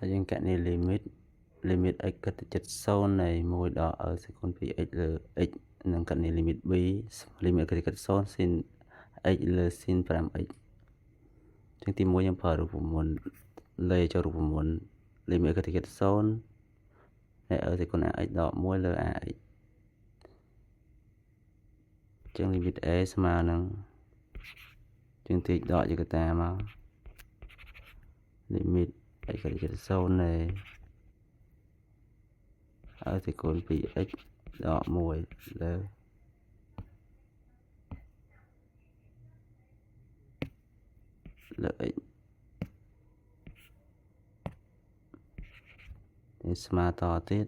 តែយើងកណនី limit x គិតទៅជិត0នៃ1ដល់ e សេគុណ 2x លើ x និងកណនី limit b limit គិតទៅជិត0 sin x លើ sin 5x ចឹងទី1យើងប្រើរូបមន្តលេចូលរូបមន្ត limit គិតទៅជិត0នៃ e សេគុណ ax ដក1លើ ax ចឹង limit a ស្មើនឹងយើងទាញដកជាកតាមក limit x គិតទៅជិត0នៃ e សេគុណ 2x ដក1លើ x នេះស្មើតទៀត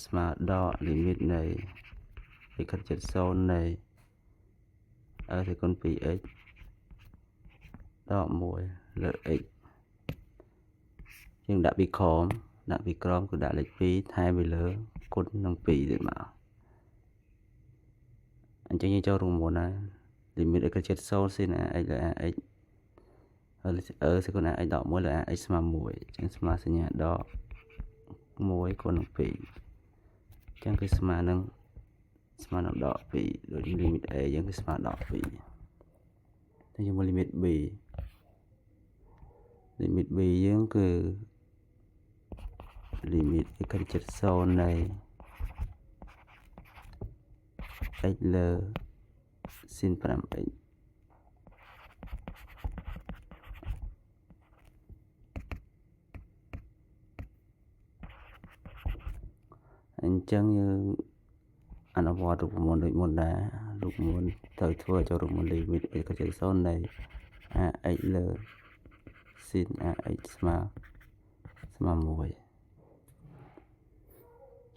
ស្មើដក limit នៃ x គិតទៅជិត0នៃ e សេគុណ 2x ដក1លើ x យើងដាក់ពីក្រោមគឺដាក់លេខ2ថែមពីលើគុណនឹង2ទៀតមកអញ្ចឹងយើងចូលរួមមុនណា limit x ជិត0 sin ax លើ ax ហើយសេគុណ ax ដក1លើ ax ស្មើ1អញ្ចឹងស្មើសញ្ញាដក1គុណនឹង2អញ្ចឹងគឺស្មើនឹងដក2ដូច limit a យើងគឺស្មើដក2តែយើងមក limit b យើងគឺ limit x គិតទៅជិត0នៃ x លើ sin 5x អញ្ចឹងយើងអនុវត្តរូបមន្តដូចមុនដែររូបមន្តត្រូវធ្វើចូលរូបមន្ត limit x គិតទៅជិត0នៃ ax លើ sin ax ស្មើ1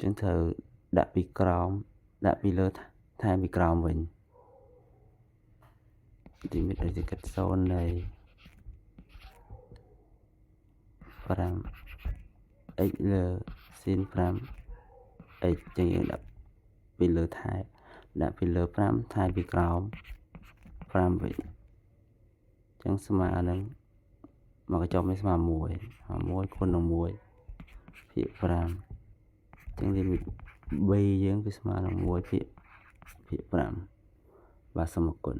ចឹងត្រូវដាក់ពីក្រោមដាក់ពីលើថែមពីក្រោមវិញ limit x គិត0នៃ 5x លើ sin 5x ចឹងយើងដាក់ពីលើដាក់ពីលើ5ថែមពីក្រោម5វិញចឹងស្មើនឹងមកកញ្ចប់នេះស្មើ1គុណនឹង1ភាគ5ចឹង limit b យើងគឺស្មើនឹង1ភាគ5បាទសូមអរគុណ